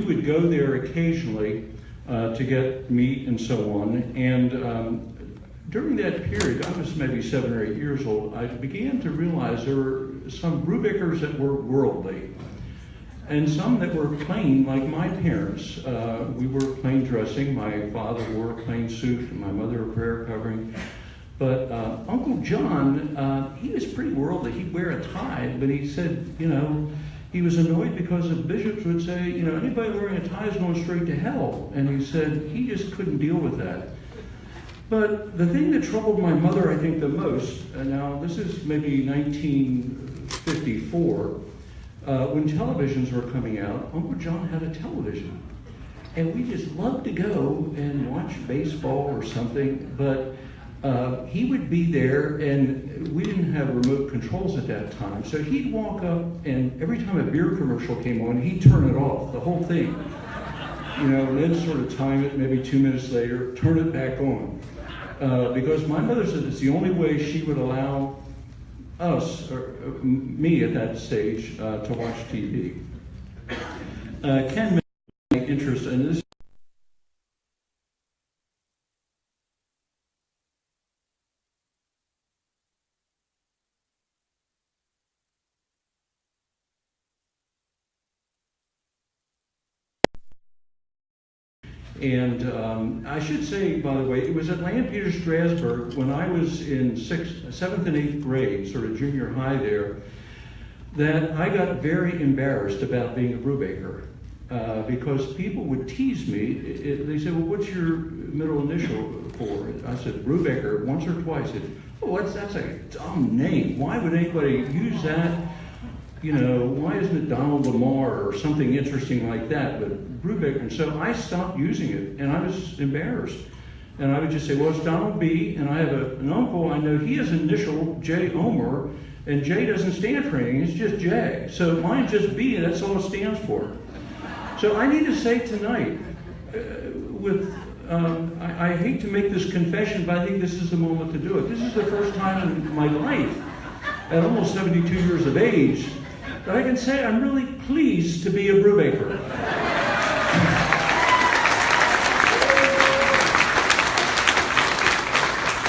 would go there occasionally to get meat and so on. And during that period, I was maybe 7 or 8 years old, I began to realize there were some Brubakers that were worldly, and some that were plain, like my parents. We were plain dressing. My father wore a plain suit, and my mother a prayer covering. But Uncle John, he was pretty worldly. He'd wear a tie, but he said, he was annoyed because the bishops would say, anybody wearing a tie is going straight to hell. And he said he just couldn't deal with that. But the thing that troubled my mother, I think, the most, and now this is maybe 1954, when televisions were coming out, Uncle John had a television. And we just loved to go and watch baseball or something, but he would be there, and we didn't have remote controls at that time. So he'd walk up, and every time a beer commercial came on, he'd turn it off, the whole thing. And then sort of time it, maybe 2 minutes later, turn it back on. Because my mother said it's the only way she would allow us, or me at that stage, to watch TV. Ken mentioned my interest in this. And I should say, by the way, it was at Lampeter Strasbourg when I was in 7th and 8th grade, sort of junior high there, that I got very embarrassed about being a Brubaker because people would tease me. They said, well, what's your middle initial for? I said, Brubaker, once or twice. They said, oh, that's a dumb name. Why would anybody use that? Why isn't it Donald Lamar or something interesting like that? But Brubaker. And so I stopped using it, and I was embarrassed. And I would just say, well, it's Donald B., and I have an uncle I know, he has initial J. Omer, and J doesn't stand for anything, it's just J. So mine's just B, and that's all it stands for. So I need to say tonight, I hate to make this confession, but I think this is the moment to do it. This is the first time in my life, at almost 72 years of age, that I can say I'm really pleased to be a Brubaker.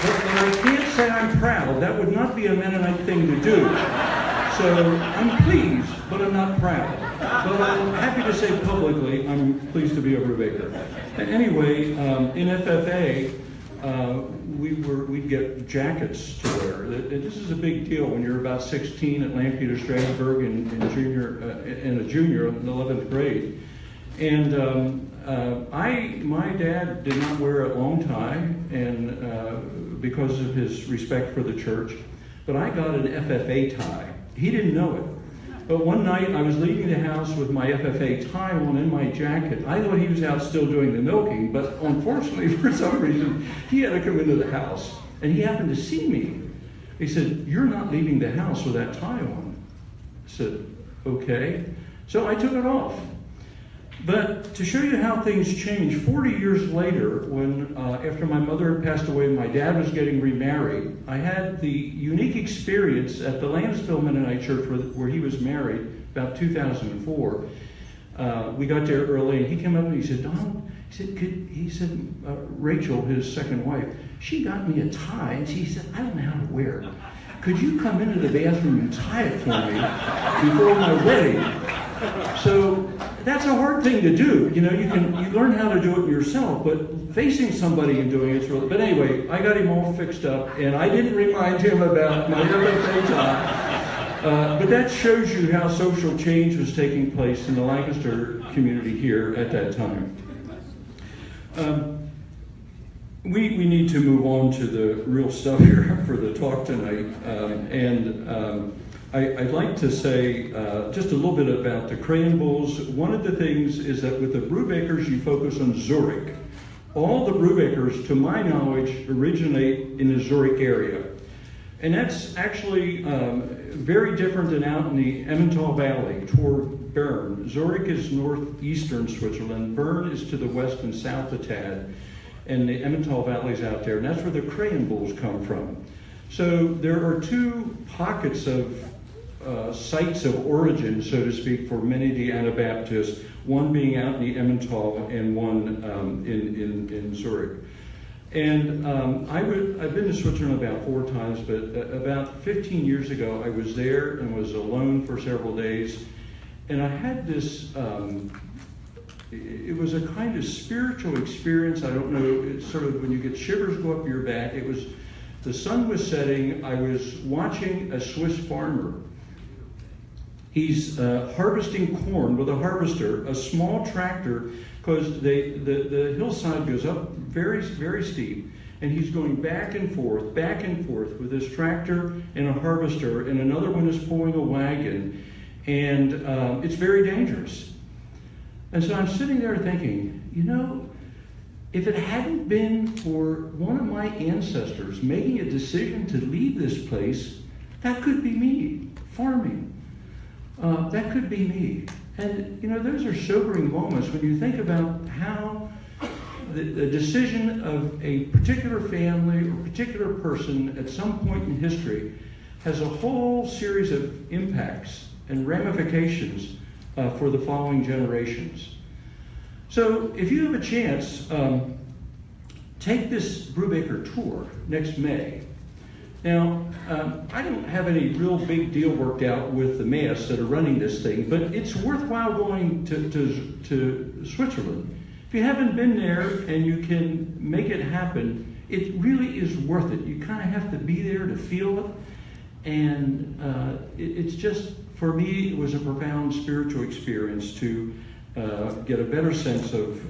But I can't say I'm proud. That would not be a Mennonite thing to do. So I'm pleased, but I'm not proud. But I'm happy to say publicly I'm pleased to be a Brubaker. And anyway, in FFA, we'd get jackets to wear. This is a big deal when you're about 16 at Lampeter Strasbourg in a junior in the 11th grade. And my dad did not wear a long tie, and because of his respect for the church, but I got an FFA tie. He didn't know it. But one night I was leaving the house with my FFA tie on in my jacket. I thought he was out still doing the milking, but unfortunately for some reason, he had to come into the house. And he happened to see me. He said, "You're not leaving the house with that tie on." I said, "Okay." So I took it off. But to show you how things changed, 40 years later, when after my mother had passed away and my dad was getting remarried, I had the unique experience at the Lansville Mennonite Church where he was married, about 2004. We got there early, and he came up and he said, "Donald," he said, Rachel, his second wife, she got me a tie, and she said, "I don't know how to wear it. Could you come into the bathroom and tie it for me before my wedding?" So that's a hard thing to do. You learn how to do it yourself, but facing somebody and doing it's really. But anyway, I got him all fixed up, and I didn't remind him about my FFA tie. But that shows you how social change was taking place in the Lancaster community here at that time. We need to move on to the real stuff here for the talk tonight. I'd like to say just a little bit about the Kraybils. One of the things is that with the Brubakers, you focus on Zurich. All the Brubakers, to my knowledge, originate in the Zurich area. And that's actually very different than out in the Emmental Valley toward Bern. Zurich is northeastern Switzerland. Bern is to the west and south a tad. And the Emmental Valley is out there. And that's where the Kraybill come from. So there are two pockets of sites of origin, so to speak, for many of the Anabaptists. one being out in the Emmental and one in Zurich. And I've been to Switzerland about 4 times, but about 15 years ago, I was there and was alone for several days. And I had this, it was a kind of spiritual experience. I don't know, it's sort of when you get shivers go up your back. It was, the sun was setting. I was watching a Swiss farmer. He's harvesting corn with a harvester, a small tractor, because the hillside goes up very, very steep, and he's going back and forth with this tractor and a harvester, and another one is pulling a wagon, and it's very dangerous. And so I'm sitting there thinking, you know, if it hadn't been for one of my ancestors making a decision to leave this place, that could be me, farming. That could be me. And, you know, those are sobering moments when you think about how the decision of a particular family or particular person at some point in history has a whole series of impacts and ramifications for the following generations. So if you have a chance, take this Brubaker tour next May. Now, I don't have any real big deal worked out with the mass that are running this thing, but it's worthwhile going to Switzerland. If you haven't been there and you can make it happen, it really is worth it. You kind of have to be there to feel it. And it's just, for me, it was a profound spiritual experience to get a better sense of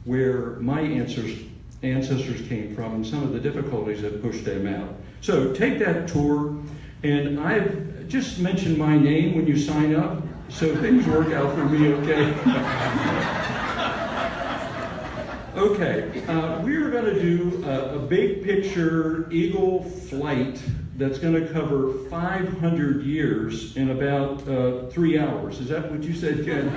where my ancestors came from and some of the difficulties that pushed them out. So take that tour, and I've just mentioned my name when you sign up, so things work out for me, okay? Okay, we are going to do a big picture eagle flight that's going to cover 500 years in about 3 hours. Is that what you said, Ken?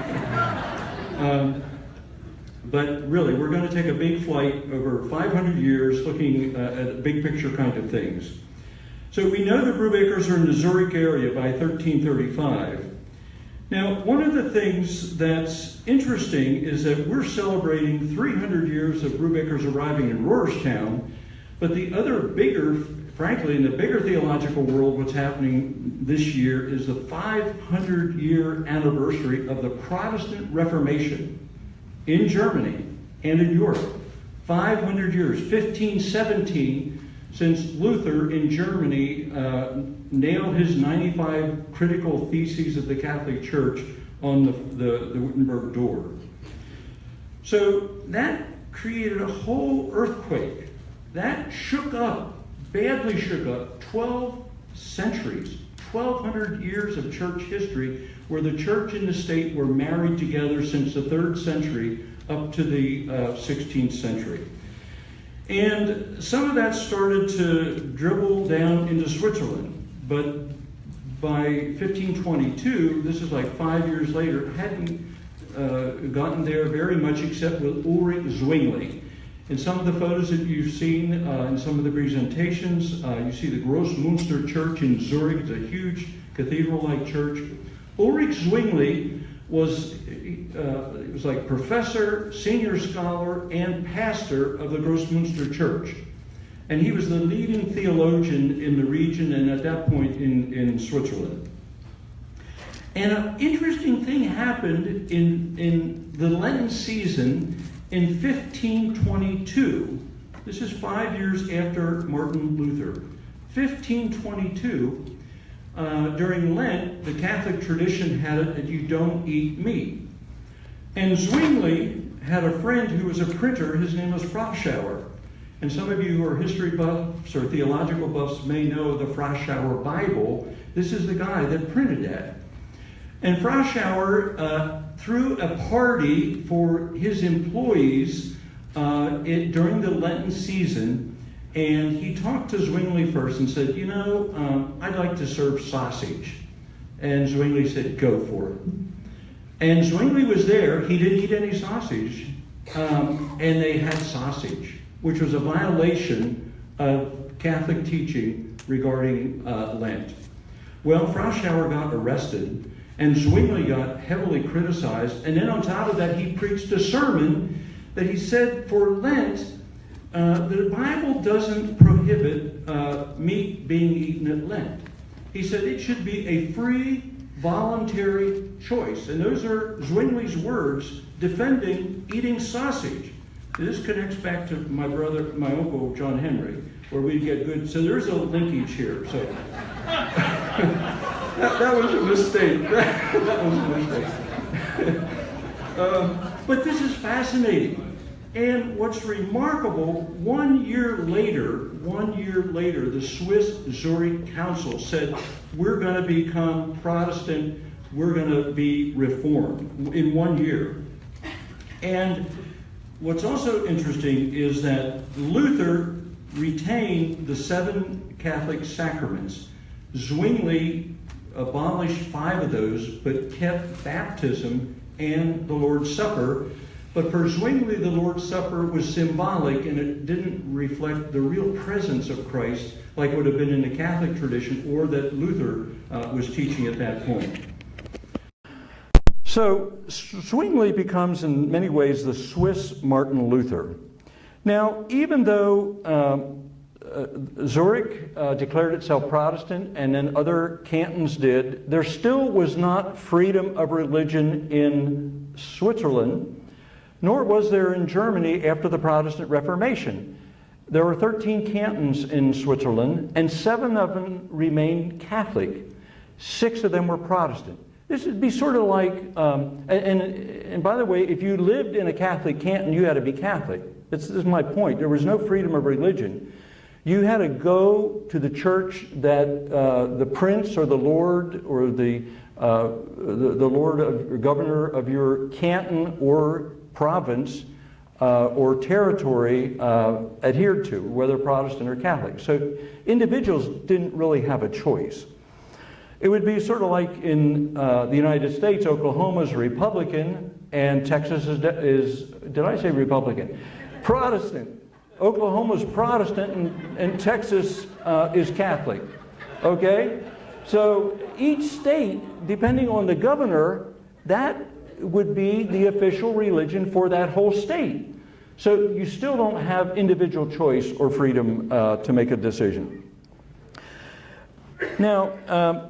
But really, we're going to take a big flight over 500 years looking at big picture kind of things. So we know the Brubakers are in the Zurich area by 1335. Now, one of the things that's interesting is that we're celebrating 300 years of Brubakers arriving in Rohrerstown, but the other bigger, frankly, in the bigger theological world, what's happening this year is the 500-year anniversary of the Protestant Reformation in Germany and in Europe. 500 years, 1517, since Luther in Germany nailed his 95 critical theses of the Catholic Church on the Wittenberg door. So that created a whole earthquake. That shook up, badly shook up, 12 centuries, 1,200 years of church history where the church and the state were married together since the 3rd century up to the 16th century. And some of that started to dribble down into Switzerland, but by 1522, this is like 5 years later, hadn't gotten there very much except with Ulrich Zwingli. In some of the photos that you've seen, in some of the presentations, you see the Grossmünster Church in Zurich. It's a huge cathedral-like church. Ulrich Zwingli was like professor, senior scholar, and pastor of the Grossmünster Church. And he was the leading theologian in the region and at that point in Switzerland. And an interesting thing happened in the Lenten season in 1522. This is 5 years after Martin Luther. 1522, during Lent, the Catholic tradition had it that you don't eat meat. And Zwingli had a friend who was a printer. His name was Froschauer. And some of you who are history buffs or theological buffs may know the Froschauer Bible. This is the guy that printed that. And Froschauer threw a party for his employees during the Lenten season, and he talked to Zwingli first and said, you know, I'd like to serve sausage. And Zwingli said, go for it. And Zwingli was there. He didn't eat any sausage, and they had sausage, which was a violation of Catholic teaching regarding Lent. Well, Froschauer got arrested, And Zwingli got heavily criticized. And then on top of that, he preached a sermon that he said for Lent, the Bible doesn't prohibit meat being eaten at Lent. He said it should be a free, voluntary choice. And those are Zwingli's words defending eating sausage. This connects back to my uncle, John Henry, where we get good. So there's a linkage here. So that was a mistake. That was a mistake. But this is fascinating. And what's remarkable, 1 year later, the Swiss Zurich Council said, we're going to become Protestant, we're going to be Reformed in 1 year. And what's also interesting is that Luther retained the 7 Catholic sacraments. Zwingli abolished 5 of those, but kept baptism and the Lord's Supper. But for Zwingli, the Lord's Supper was symbolic, and it didn't reflect the real presence of Christ like it would have been in the Catholic tradition or that Luther was teaching at that point. So Zwingli becomes in many ways the Swiss Martin Luther. Now, even though Zurich declared itself Protestant and then other cantons did, there still was not freedom of religion in Switzerland, nor was there in Germany after the Protestant Reformation. There were 13 cantons in Switzerland, and 7 of them remained Catholic. 6 of them were Protestant. This would be sort of like, and by the way, if you lived in a Catholic canton, you had to be Catholic. This is my point. There was no freedom of religion. You had to go to the church that the prince or the lord or the lord or governor of your canton or province or territory adhered to, whether Protestant or Catholic. So individuals didn't really have a choice. It would be sort of like in the United States, Oklahoma's Republican and Texas is did I say Republican? Protestant. Oklahoma's Protestant and Texas is Catholic. Okay? So each state, depending on the governor, that would be the official religion for that whole state. So you still don't have individual choice or freedom to make a decision. Now,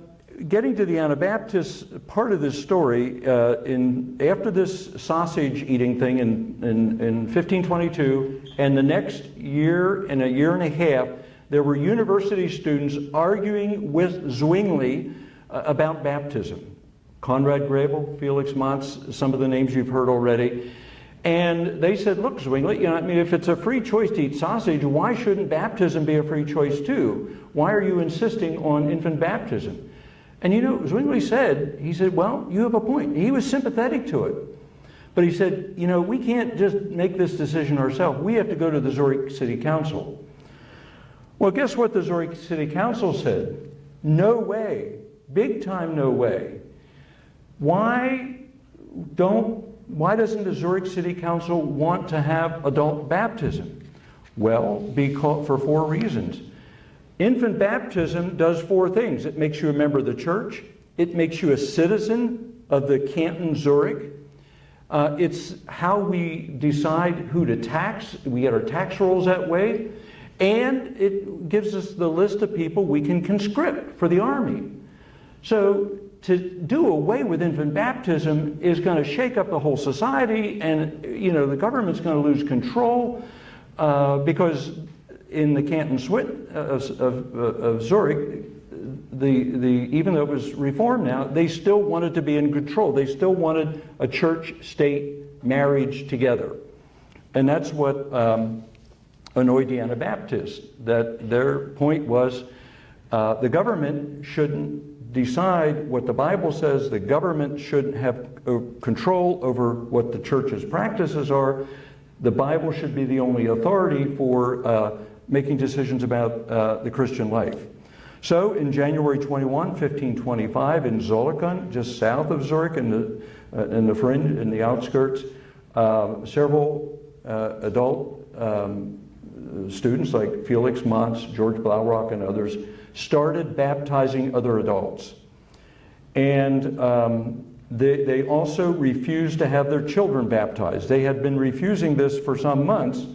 getting to the Anabaptist part of this story, after this sausage eating thing in 1522, and the next year and a year and a half, there were university students arguing with Zwingli about baptism. Conrad Kraybill, Felix Manz, some of the names you've heard already. And they said, look, Zwingli, if it's a free choice to eat sausage, why shouldn't baptism be a free choice too? Why are you insisting on infant baptism? And Zwingli said, well, you have a point. He was sympathetic to it. But he said, we can't just make this decision ourselves. We have to go to the Zurich City Council. Well, guess what the Zurich City Council said? No way. Big time no way. Why doesn't the Zurich City Council want to have adult baptism? Well, for 4 reasons. Infant baptism does 4 things. It makes you a member of the church. It makes you a citizen of the canton Zurich. It's how we decide who to tax. We get our tax rolls that way. And it gives us the list of people we can conscript for the army. So to do away with infant baptism is going to shake up the whole society, and the government's going to lose control because in the canton of Zurich, even though it was reformed now, they still wanted to be in control. They still wanted a church-state marriage together, and that's what annoyed the Anabaptists. That their point was the government shouldn't decide what the Bible says. The government shouldn't have control over what the church's practices are. The Bible should be the only authority for making decisions about the Christian life. So in January 21, 1525, in Zollikofen, just south of Zurich in the fringe, in the outskirts, several adult students like Felix Manz, George Blaurock, and others started baptizing other adults. And they also refused to have their children baptized. They had been refusing this for some months,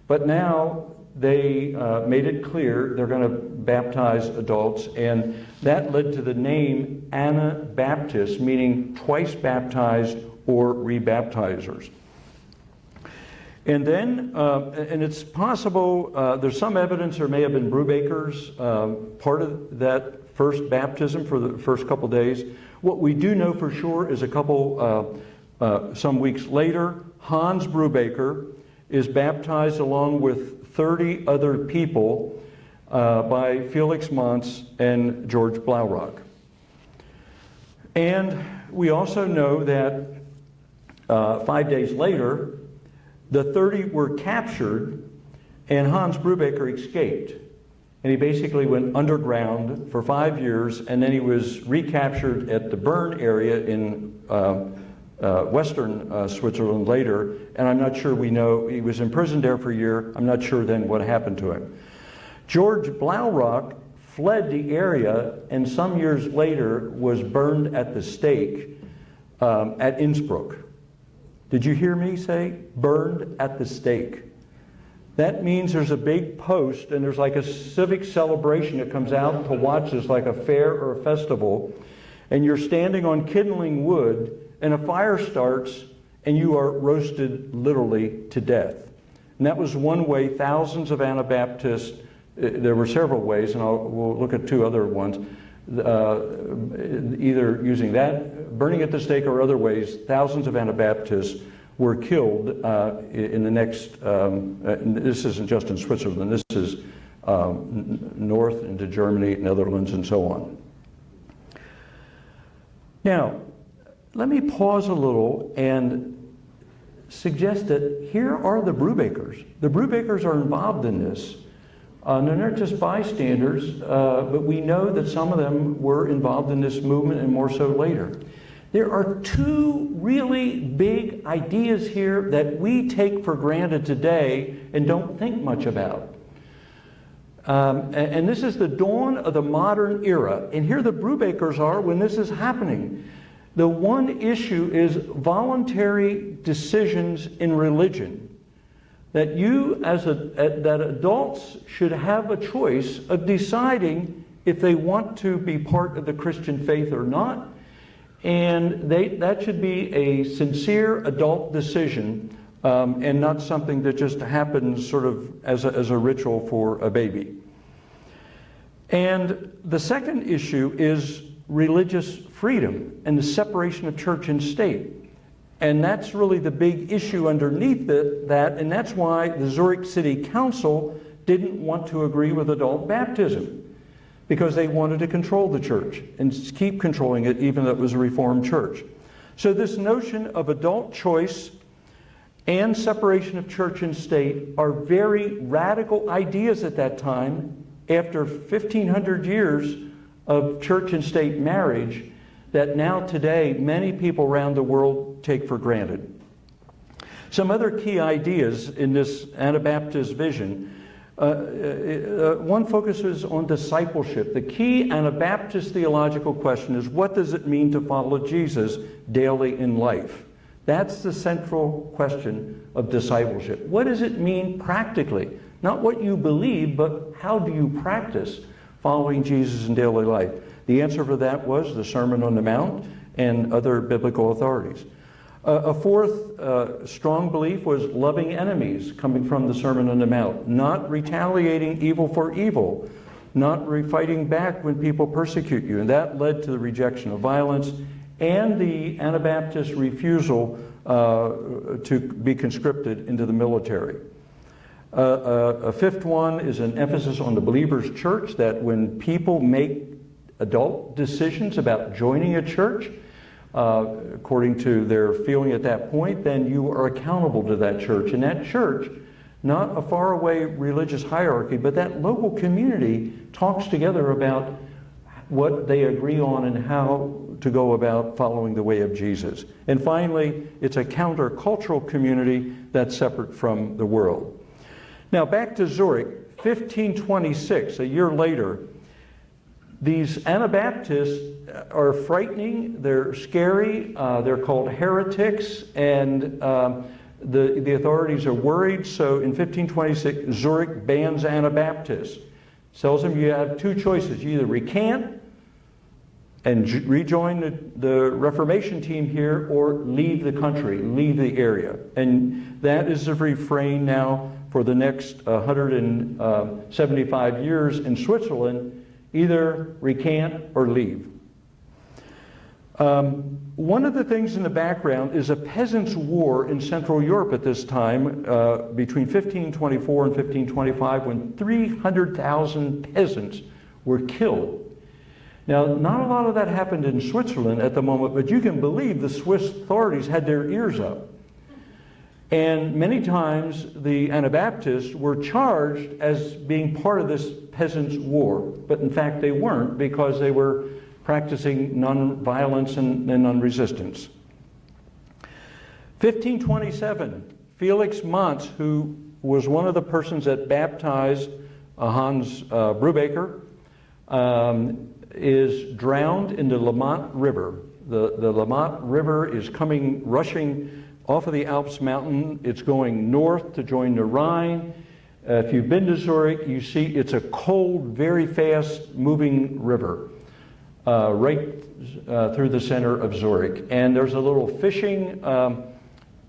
but now they made it clear they're going to baptize adults, and that led to the name Anabaptist, meaning twice baptized or rebaptizers. And then, and it's possible, there's some evidence there may have been Brubakers, part of that first baptism for the first couple days. What we do know for sure is some weeks later, Hans Brubaker is baptized along with 30 other people by Felix Mons and George Blaurock. And we also know that 5 days later, the 30 were captured, and Hans Brubaker escaped. And he basically went underground for 5 years, and then he was recaptured at the Bern area in western Switzerland later. And I'm not sure we know, he was imprisoned there for a year. I'm not sure then what happened to him. George Blaurock fled the area, and some years later was burned at the stake at Innsbruck. Did you hear me say burned at the stake? That means there's a big post, and there's like a civic celebration that comes out to watch this, like a fair or a festival, and you're standing on kindling wood, and a fire starts, and you are roasted literally to death. And that was one way thousands of Anabaptists, there were several ways, and we'll look at two other ones, either using that, burning at the stake, or other ways, thousands of Anabaptists were killed in the next, this isn't just in Switzerland, this is north into Germany, Netherlands, and so on. Now, let me pause a little and suggest that here are the Brubakers. The Brubakers are involved in this. They're not just bystanders, but we know that some of them were involved in this movement, and more so later. There are two really big ideas here that we take for granted today and don't think much about. And this is the dawn of the modern era. And here the Brubakers are when this is happening. The one issue is voluntary decisions in religion. That that adults should have a choice of deciding if they want to be part of the Christian faith or not. And that should be a sincere adult decision and not something that just happens sort of as a ritual for a baby. And the second issue is religious freedom and the separation of church and state. And that's really the big issue underneath that, and that's why the Zurich City Council didn't want to agree with adult baptism, because they wanted to control the church and keep controlling it even though it was a Reformed church. So this notion of adult choice and separation of church and state are very radical ideas at that time, after 1,500 years of church and state marriage, that now today many people around the world take for granted. Some other key ideas in this Anabaptist vision. One focuses on discipleship. The key Anabaptist theological question is, what does it mean to follow Jesus daily in life? That's the central question of discipleship. What does it mean practically? Not what you believe, but how do you practice following Jesus in daily life? The answer for that was the Sermon on the Mount and other biblical authorities. A fourth strong belief was loving enemies, coming from the Sermon on the Mount, not retaliating evil for evil, not fighting back when people persecute you. And that led to the rejection of violence and the Anabaptist refusal to be conscripted into the military. A fifth one is an emphasis on the believer's church, that when people make adult decisions about joining a church, according to their feeling at that point, then you are accountable to that church. And that church, not a faraway religious hierarchy, but that local community talks together about what they agree on and how to go about following the way of Jesus. And finally, it's a countercultural community that's separate from the world. Now back to Zurich, 1526, a year later, These Anabaptists are frightening, they're scary, they're called heretics, and the authorities are worried. So in 1526, Zurich bans Anabaptists. Tells them you have two choices. You either recant and rejoin the Reformation team here, or leave the country, leave the area. And that is the refrain now for the next 175 years in Switzerland: either recant or leave. One of the things in the background is a peasants' war in Central Europe at this time, between 1524 and 1525, when 300,000 peasants were killed. Now, not a lot of that happened in Switzerland at the moment, but you can believe the Swiss authorities had their ears up. And many times the Anabaptists were charged as being part of this peasants' war, but in fact they weren't, because they were practicing non-violence and non-resistance. 1527, Felix Manz, who was one of the persons that baptized Hans Brubaker, is drowned in the Lamont River. The Lamont River is rushing off of the Alps mountain. It's going north to join the Rhine. If you've been to Zurich, you see it's a cold, very fast moving river right through the center of Zurich. And there's a little fishing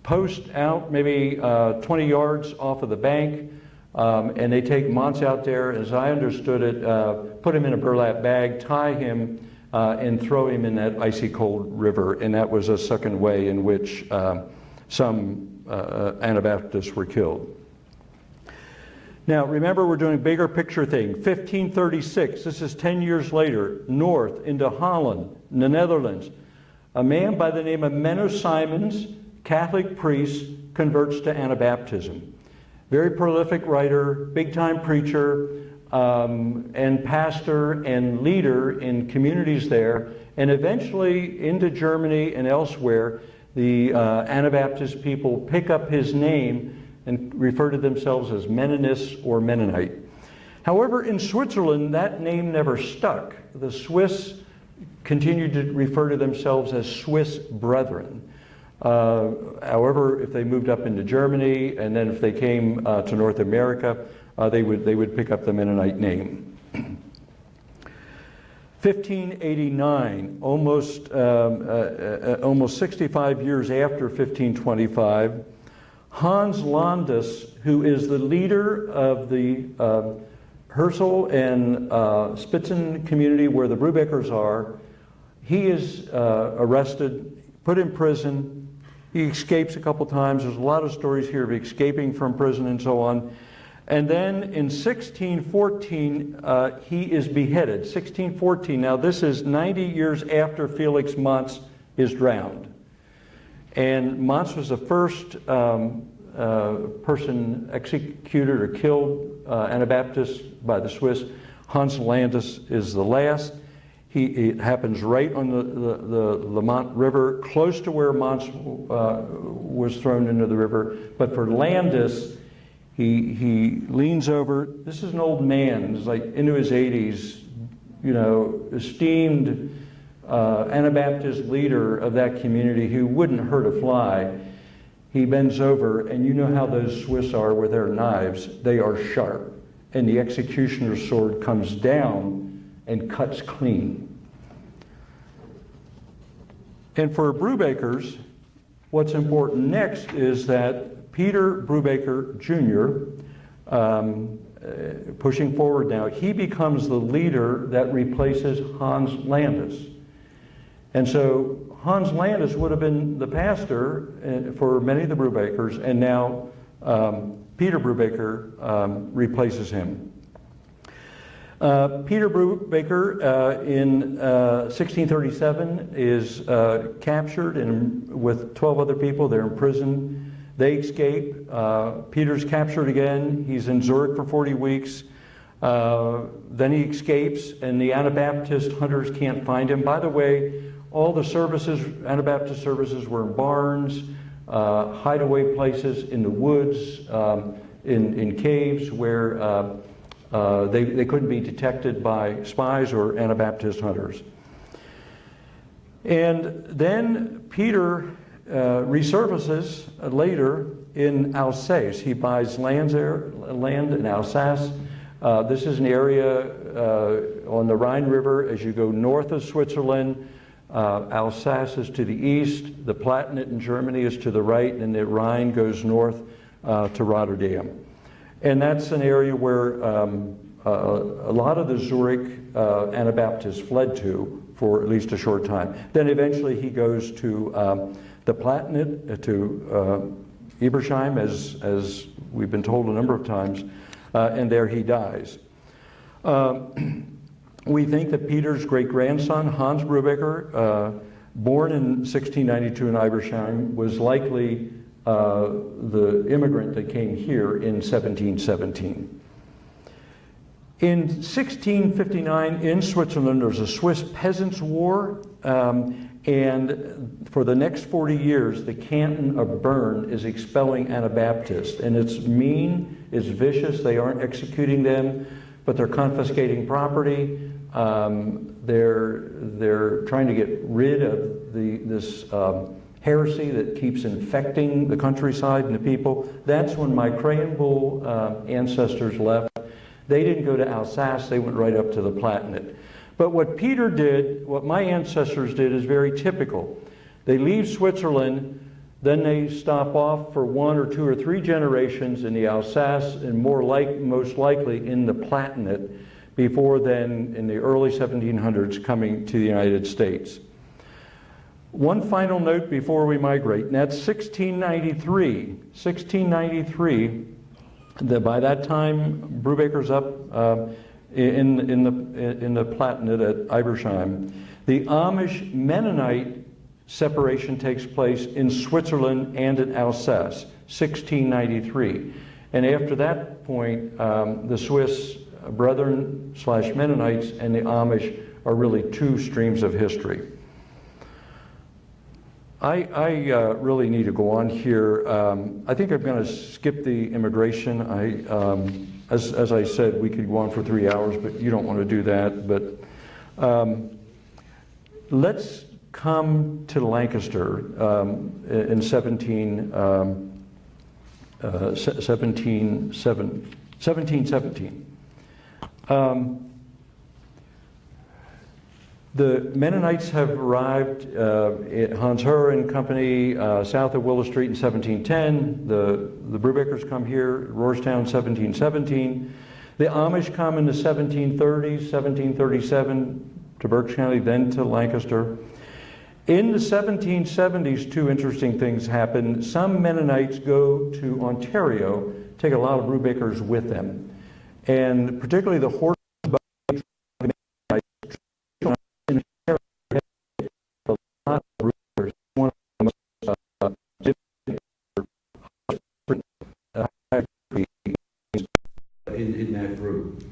post out maybe 20 yards off of the bank. And they take Manz out there, as I understood it, put him in a burlap bag, tie him, and throw him in that icy cold river. And that was a second way in which some Anabaptists were killed. Now, remember, we're doing a bigger picture thing. 1536, this is 10 years later, north into Holland, the Netherlands. A man by the name of Menno Simons, Catholic priest, converts to Anabaptism. Very prolific writer, big-time preacher, and pastor and leader in communities there, and eventually into Germany and elsewhere. The Anabaptist people pick up his name and refer to themselves as Mennonists or Mennonite. However, in Switzerland, that name never stuck. The Swiss continued to refer to themselves as Swiss Brethren. However, if they moved up into Germany, and then if they came to North America, they would pick up the Mennonite name. 1589, almost 65 years after 1525, Hans Landis, who is the leader of the Herzl and Spitzen community where the Brubakers are, he is arrested, put in prison. He escapes a couple times. There's a lot of stories here of escaping from prison and so on. And then in 1614, he is beheaded. 1614. Now, this is 90 years after Felix Manz is drowned. And Manz was the first person executed or killed Anabaptist by the Swiss. Hans Landis is the last. It happens right on the Lamont River, close to where Manz was thrown into the river. But for Landis, he leans over. This is an old man, he's like into his 80s, you know, esteemed Anabaptist leader of that community who wouldn't hurt a fly. He bends over, and you know how those Swiss are with their knives. They are sharp. And the executioner's sword comes down and cuts clean. And for Brubakers, what's important next is that Peter Brubaker Jr., pushing forward now, he becomes the leader that replaces Hans Landis. And so Hans Landis would have been the pastor for many of the Brubakers, and now Peter Brubaker replaces him. Peter Brubaker in 1637 is captured and with 12 other people. They're in prison. They escape. Peter's captured again. He's in Zurich for 40 weeks. Then he escapes, and the Anabaptist hunters can't find him. By the way, all the services, Anabaptist services, were in barns, hideaway places in the woods, in caves where They couldn't be detected by spies or Anabaptist hunters. And then Peter resurfaces later in Alsace. He buys land in Alsace. This is an area on the Rhine River as you go north of Switzerland. Alsace is to the east, the Palatinate in Germany is to the right, and the Rhine goes north to Rotterdam. And that's an area where a lot of the Zurich Anabaptists fled to for at least a short time. Then eventually he goes to the Palatinate, to Ebersheim, as we've been told a number of times, and there he dies. We think that Peter's great-grandson, Hans Brubaker, born in 1692 in Ebersheim, was likely the immigrant that came here in 1717. In 1659, in Switzerland, there was a Swiss Peasants' War, and for the next 40 years, the canton of Bern is expelling Anabaptists. And it's mean, it's vicious, they aren't executing them, but they're confiscating property. They're trying to get rid of this heresy that keeps infecting the countryside and the people. That's when my Kraybill ancestors left. They didn't go to Alsace, they went right up to the Palatinate. But what Peter did, what my ancestors did, is very typical. They leave Switzerland, then they stop off for 1 or 2 or 3 generations in the Alsace, and most likely in the Palatinate, before then, in the early 1700s, coming to the United States. One final note before we migrate, and that's 1693. 1693, by that time, Brubaker's up in the Palatinate at Ebersheim. The Amish Mennonite separation takes place in Switzerland and in Alsace, 1693. And after that point, the Swiss Brethren / Mennonites and the Amish are really 2 streams of history. I really need to go on here. I think I'm going to skip the immigration. As I said, we could go on for 3 hours, but you don't want to do that. But let's come to Lancaster in 1717. The Mennonites have arrived at Hans Herr and Company south of Willow Street in 1710. The Brubakers come here, Rohrstown, 1717. The Amish come in the 1730s, 1737 to Berks County, then to Lancaster. In the 1770s, 2 interesting things happen. Some Mennonites go to Ontario, take a lot of Brubakers with them. And particularly the horse in that group.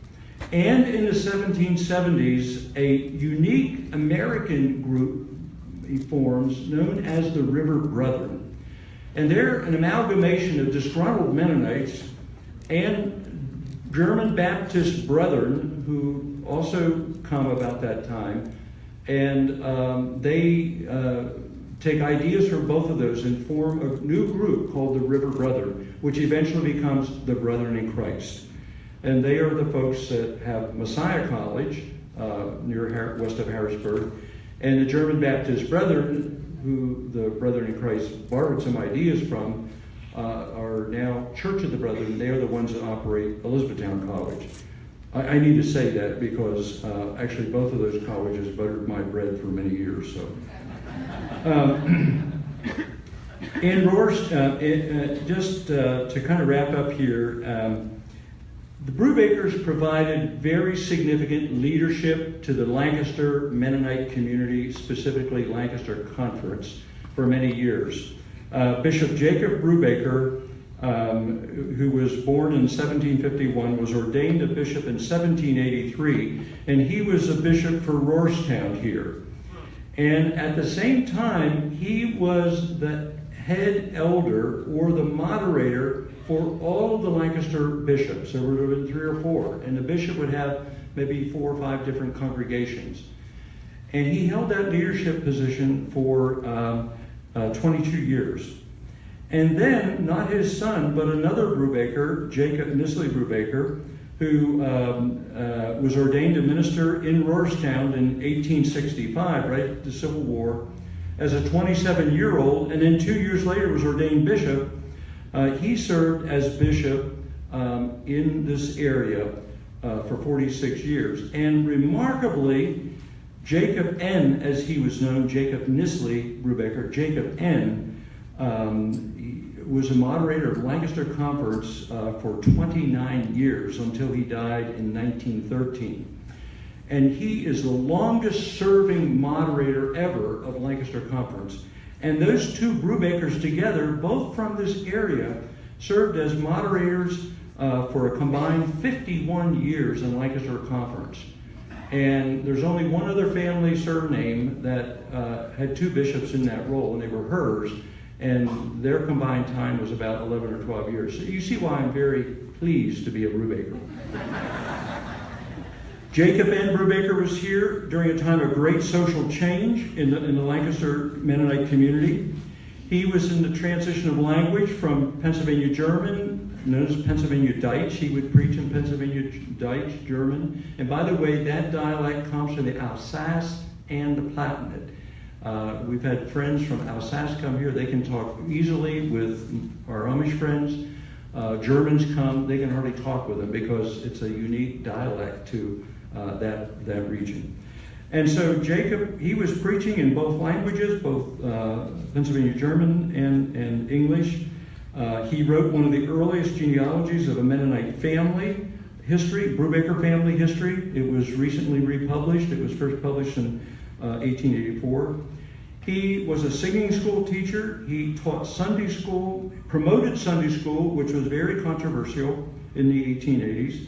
And in the 1770s, a unique American group forms known as the River Brethren. And they're an amalgamation of disgruntled Mennonites and German Baptist brethren who also come about that time. And they take ideas from both of those and form a new group called the River Brethren, which eventually becomes the Brethren in Christ. And they are the folks that have Messiah College west of Harrisburg, and the German Baptist Brethren, who the Brethren in Christ borrowed some ideas from, are now Church of the Brethren. They are the ones that operate Elizabethtown College. I need to say that because actually both of those colleges buttered my bread for many years. So, in Rohr's, just to kind of wrap up here, the Brubakers provided very significant leadership to the Lancaster Mennonite community, specifically Lancaster Conference, for many years. Bishop Jacob Brubaker, who was born in 1751, was ordained a bishop in 1783, and he was a bishop for Rohrstown here. And at the same time, he was the head elder or the moderator for all of the Lancaster bishops. There would have been 3 or 4, and the bishop would have maybe 4 or 5 different congregations. And he held that leadership position for 22 years. And then, not his son, but another Brubaker, Jacob Nisley Brubaker, who was ordained a minister in Rohrstown in 1865, right at the Civil War, as a 27-year-old, and then 2 years later was ordained bishop. He served as bishop in this area for 46 years. And remarkably, Jacob N., as he was known, Jacob Nisley Brubaker, Jacob N., was a moderator of Lancaster Conference for 29 years until he died in 1913. And he is the longest serving moderator ever of Lancaster Conference. And those 2 Brubakers together, both from this area, served as moderators for a combined 51 years in Lancaster Conference. And there's only one other family surname that had 2 bishops in that role, and they were hers. And their combined time was about 11 or 12 years. So you see why I'm very pleased to be a Brubaker. Jacob N. Brubaker was here during a time of great social change in the Lancaster Mennonite community. He was in the transition of language from Pennsylvania German, known as Pennsylvania Deutsch. He would preach in Pennsylvania Deutsch, German. And by the way, that dialect comes from the Alsace and the Palatinate. We've had friends from Alsace come here. They can talk easily with our Amish friends. Germans come, they can hardly talk with them because it's a unique dialect to that region. And so Jacob, he was preaching in both languages, both Pennsylvania German and English. He wrote one of the earliest genealogies of a Mennonite family history, Brubaker family history. It was recently republished. It was first published in 1884. He was a singing school teacher. He taught Sunday school, promoted Sunday school, which was very controversial in the 1880s.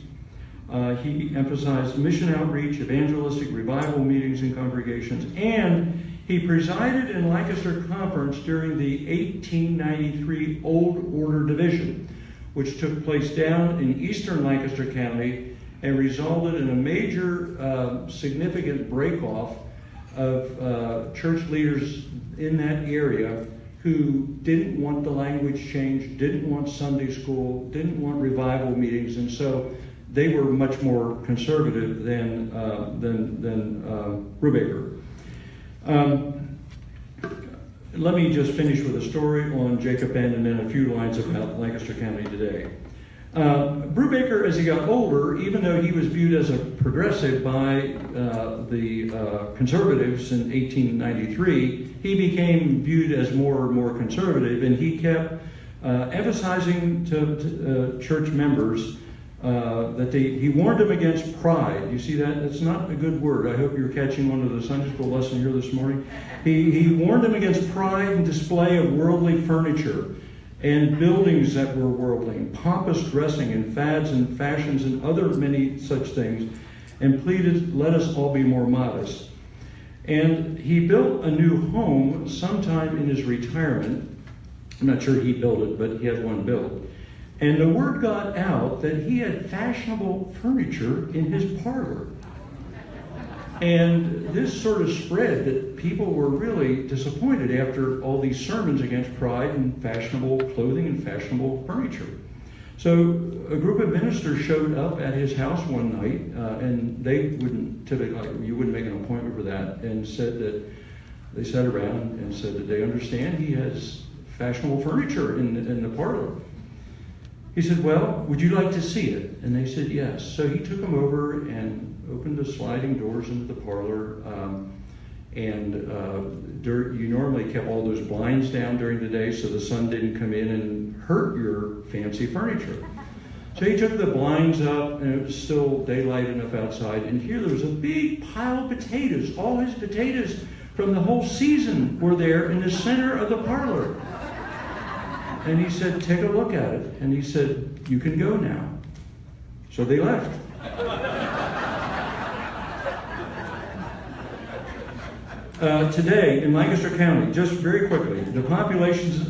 He emphasized mission outreach, evangelistic revival meetings in congregations, and he presided in Lancaster Conference during the 1893 Old Order Division, which took place down in eastern Lancaster County and resulted in a major significant break-off of church leaders in that area who didn't want the language changed, didn't want Sunday school, didn't want revival meetings, and so they were much more conservative than Brubaker. Let me just finish with a story on Jacob N. and then a few lines about Lancaster County today. Brubaker, as he got older, even though he was viewed as a progressive by the conservatives in 1893, he became viewed as more and more conservative, and he kept emphasizing to church members that he warned them against pride. You see that? That's not a good word. I hope you're catching on to the Sunday school lesson here this morning. He warned them against pride and display of worldly furniture and buildings that were worldly, pompous dressing and fads and fashions and other many such things, and pleaded, let us all be more modest. And he built a new home sometime in his retirement. I'm not sure he built it, but he had one built. And the word got out that he had fashionable furniture in his parlor. And this sort of spread that people were really disappointed after all these sermons against pride and fashionable clothing and fashionable furniture. So a group of ministers showed up at his house one night, and they wouldn't typically, you wouldn't make an appointment for that, and said that they sat around and said that they understand he has fashionable furniture in the parlor. He said, well, would you like to see it? And they said, yes. So he took them over and opened the sliding doors into the parlor. You normally kept all those blinds down during the day so the sun didn't come in and hurt your fancy furniture. So he took the blinds up, and it was still daylight enough outside. And here there was a big pile of potatoes. All his potatoes from the whole season were there in the center of the parlor. And he said, take a look at it. And he said, you can go now. So they left. Today in Lancaster County, just very quickly, the population's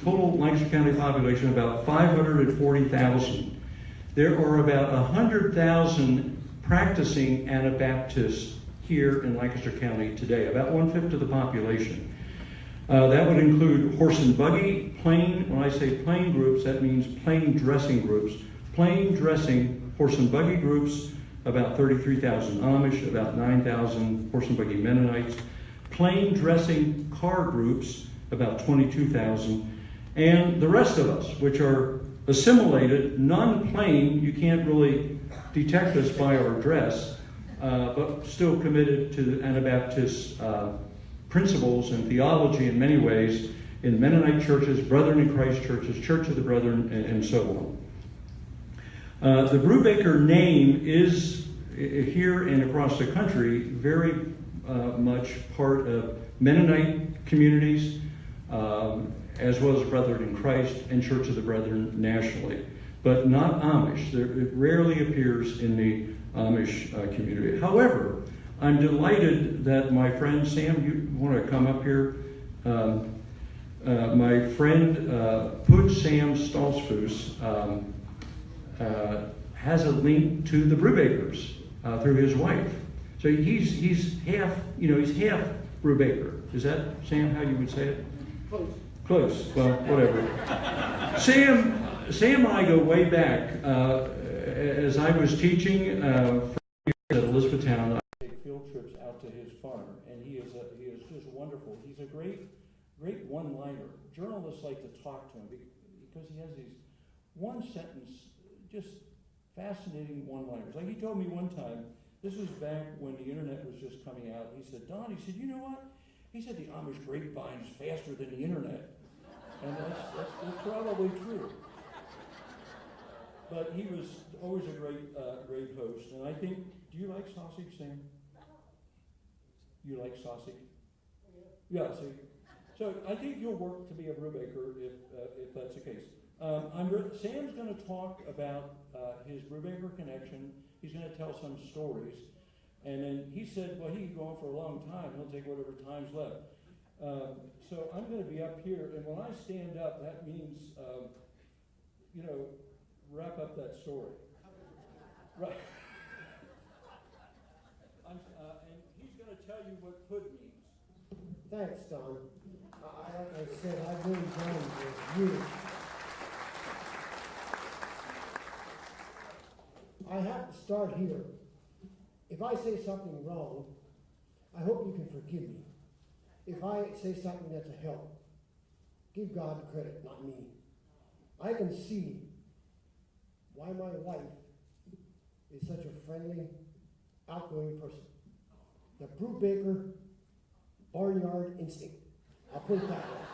total Lancaster County population about 540,000. There are about 100,000 practicing Anabaptists here in Lancaster County today, about 1/5 of the population. That would include horse and buggy, plain, when I say plain groups, that means plain dressing groups. Plain dressing horse and buggy groups, about 33,000 Amish, about 9,000 horse and buggy Mennonites. Plain dressing car groups, about 22,000. And the rest of us, which are assimilated, non-plain, you can't really detect us by our dress, but still committed to the Anabaptist principles and theology in many ways in Mennonite churches, Brethren in Christ churches, Church of the Brethren, and so on. The Brubaker name is, here and across the country, very much part of Mennonite communities, as well as Brethren in Christ and Church of the Brethren nationally, but not Amish. It rarely appears in the Amish community. However, I'm delighted that my friend Sam, you want to come up here? My friend Sam Stoltzfus has a link to the Brubakers through his wife. So he's half, he's half Brubaker. Is that, Sam, how you would say it? Close. Close. Well, whatever. Sam and I go way back. As I was teaching for years at Elizabethtown, I take field trips out to his farm, and he is just wonderful. He's a great one-liner. Journalists like to talk to him because he has these one-sentence, just fascinating one-liners. Like he told me one time, this was back when the internet was just coming out. He said, Don, you know what? He said the Amish grapevine is faster than the internet. And that's probably true. But he was always a great host. And I think, do you like sausage, Sam? You like sausage? Yeah, see. So I think you'll work to be a Brubaker if that's the case. Sam's going to talk about his Brubaker connection. He's going to tell some stories. And then he said, well, he can go on for a long time. He'll take whatever time's left. So I'm going to be up here. And when I stand up, that means, wrap up that story. Right. And he's going to tell you what pud means. Thanks, Don. Like I said, I've really done it for years. I have to start here. If I say something wrong, I hope you can forgive me. If I say something that's a help, give God the credit, not me. I can see why my wife is such a friendly, outgoing person. The Brubaker barnyard instinct. I'll put it that way.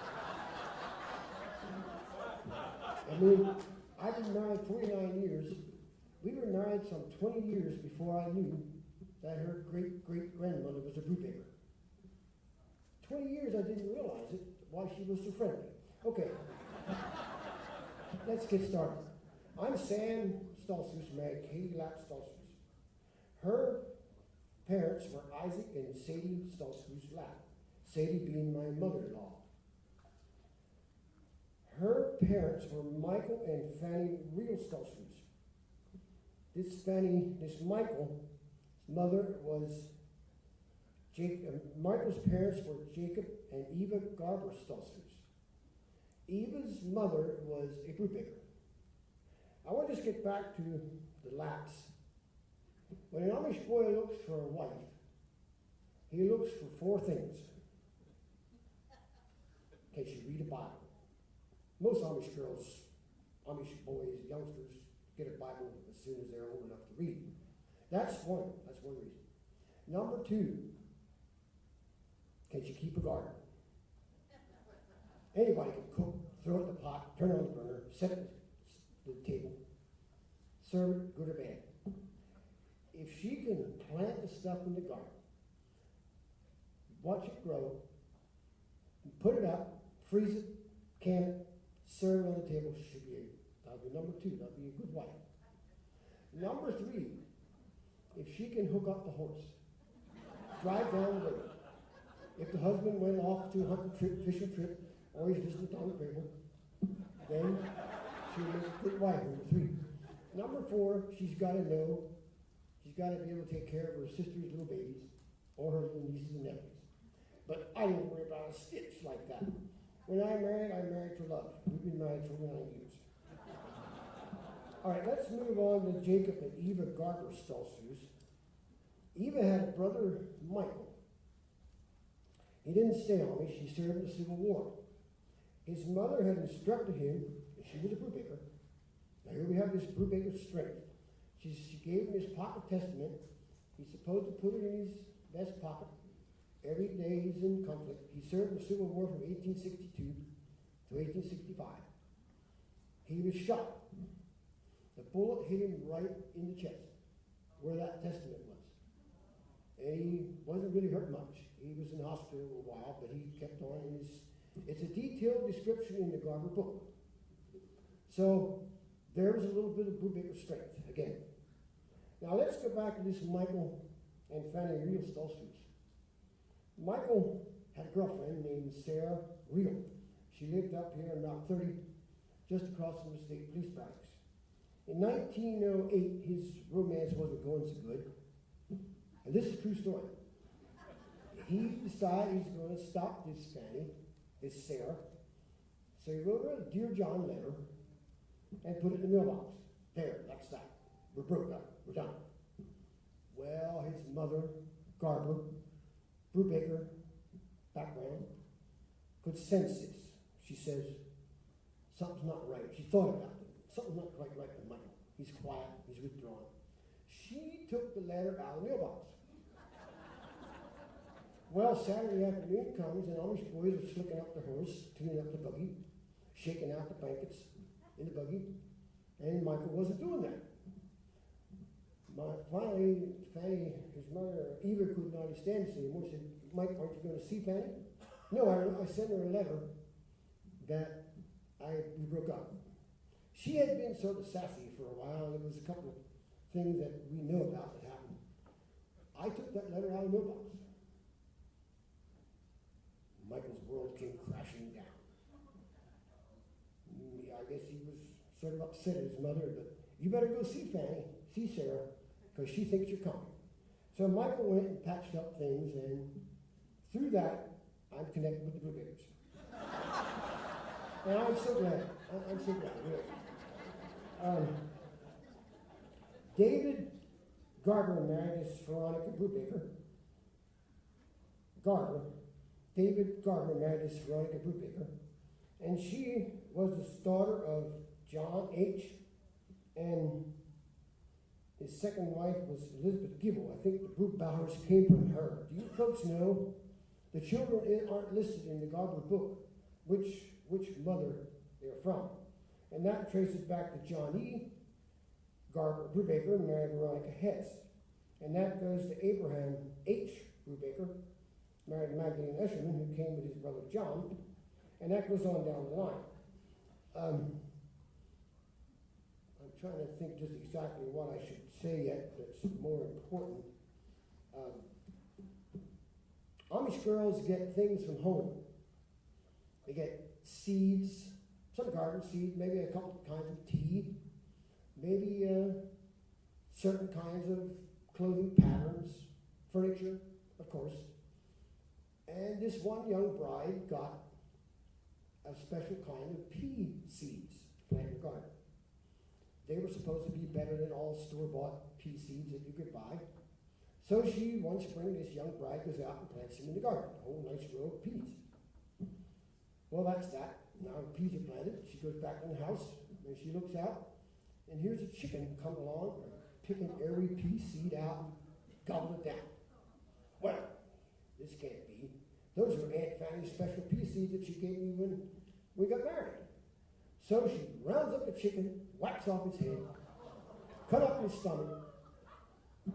I mean, I've been married 49 years. We were married some 20 years before I knew that her great-great-grandmother was a Brubaker. 20 years I didn't realize it, why she was so friendly. Okay, let's get started. I'm Sam Stoltzfus, married Katie Lapp Stoltzfus. Her parents were Isaac and Sadie Stoltzfus Lapp, Sadie being my mother-in-law. Her parents were Michael and Fanny Real Stoltzfus. This Michael's mother was Michael's parents were Jacob and Eva Garber Stoltzfus. Eva's mother was a Brubaker. I want to just get back to the Lapps. When an Amish boy looks for a wife, he looks for 4 things. In case you read a Bible. Most Amish girls, Amish boys, youngsters, get a Bible as soon as they're old enough to read. That's one reason. Number 2, can she keep a garden? Anybody can cook, throw it in the pot, turn it on the burner, set it at the table, serve it, good or bad. If she can plant the stuff in the garden, watch it grow, put it up, freeze it, can it, serve it on the table, she should be that'll be number 2, that'll be a good wife. Number 3, if she can hook up the horse, drive down the road, If the husband went off to a hunting trip, fishing trip, always listened to Tom Kraybill, then she was a good wife, number 3. Number 4, she's got to know, she's got to be able to take care of her sister's little babies or her little nieces and nephews. But I didn't worry about a stitch like that. When I married for love. We've been married for 9 years. All right, let's move on to Jacob and Eva Garber Stoltzfus. Eva had a brother, Michael. He didn't stay Amish, he served in the Civil War. His mother had instructed him, and she was a Brubaker. Now here we have this Brubaker strength. She gave him his pocket testament. He's supposed to put it in his vest pocket every day he's in conflict. He served in the Civil War from 1862 to 1865. He was shot. The bullet hit him right in the chest, where that testament was. And he wasn't really hurt much. He was in the hospital a while, but he kept on. It's a detailed description in the Garber book. So there was a little bit of Brubaker strength again. Now let's go back to this Michael and Fanny Reel Stoltzfus. Michael had a girlfriend named Sarah Reel. She lived up here in Route 30, just across from the state police barracks. In 1908, his romance wasn't going so good. And this is a true story. He decided he's going to stop this Fanny, this Sarah. So he wrote her a Dear John letter and put it in the mailbox. There, that's that. We're broke up. We're done. Well, his mother, Garber, Brubaker, background, could sense this. She says, something's not right. She thought about it. Something's not quite right with Michael. He's quiet. He's withdrawn. She took the letter out of the mailbox. Well, Saturday afternoon comes, and Amish boys are slicking up the horse, tuning up the buggy, shaking out the blankets in the buggy, and Michael wasn't doing that. Finally, Fanny, his mother, Eva, couldn't understand this anymore. She said, Mike, aren't you going to see Fanny? No, I sent her a letter that we broke up. She had been sort of sassy for a while, and there was a couple of things that we know about that happened. I took that letter out of the mailbox. Michael's world came crashing down. I guess he was sort of upset at his mother, but you better go see Fanny, see Sarah, because she thinks you're coming. So Michael went and patched up things, and through that, I'm connected with the Brubakers. And I'm so glad. I'm so glad, really. David Garber married this Veronica Brubaker. David Garber married this Veronica Brubaker, and she was the daughter of John H., and his second wife was Elizabeth Gibble. I think the Brubachers came from her. Do you folks know the children aren't listed in the Garber book, which mother they're from? And that traces back to John E. Garber Brubaker, married Veronica Hess. And that goes to Abraham H. Brubaker, married Magdalene Escherman, who came with his brother John. And that goes on down the line. I'm trying to think just exactly what I should say yet that's more important. Amish girls get things from home. They get seeds, some garden seed, maybe a couple kinds of tea, maybe certain kinds of clothing patterns, furniture, of course. And this one young bride got a special kind of pea seeds to plant in the garden. They were supposed to be better than all store-bought pea seeds that you could buy. So she, one spring, this young bride goes out and plants them in the garden, a whole nice row of peas. Well, that's that. Now the peas are planted. She goes back in the house, and she looks out, and here's a chicken come along and picking every pea seed out and gobble it down. Well, this can't be. Those are Aunt Fanny's special pea seeds that she gave me when we got married. So she rounds up the chicken, whacks off his head, cut up his stomach,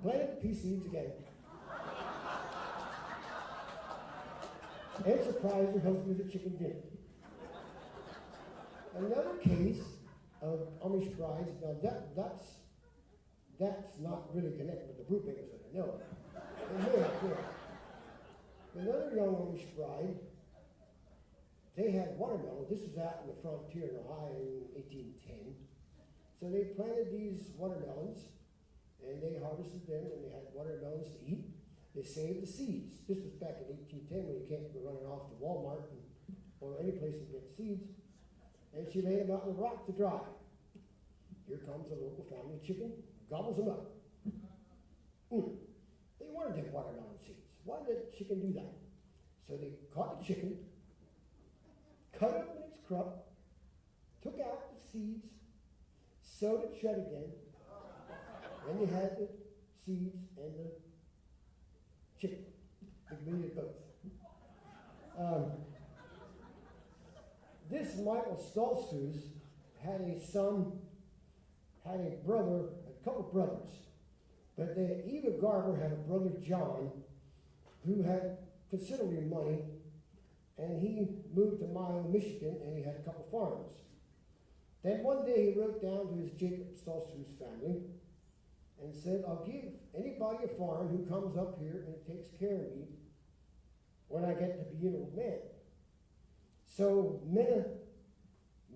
planted the pea seeds again, and surprised her husband with a chicken dinner. Another case of Amish brides, now that's not really connected with the Brubakers that I know. Another young Amish bride, they had watermelon. This was out in the frontier in Ohio in 1810. So they planted these watermelons, and they harvested them, and they had watermelons to eat. They saved the seeds. This was back in 1810 when you can't go running off to Walmart or any place to get seeds. And she laid them out on the rock to dry. Here comes a local family chicken, gobbles them up. They wanted them watermelon seeds. Why did the chicken do that? So they caught the chicken, cut it in its crop, took out the seeds, sewed it shut again, and they had the seeds and the chicken. They committed both. This Michael Stoltzfus had a son, had a brother, a couple brothers. But Eva Garber had a brother, John, who had considerable money, and he moved to Mile, Michigan, and he had a couple farms. Then one day he wrote down to his Jacob Stoltzfus family and said, I'll give anybody a farm who comes up here and takes care of me when I get to be an old man. So Mena,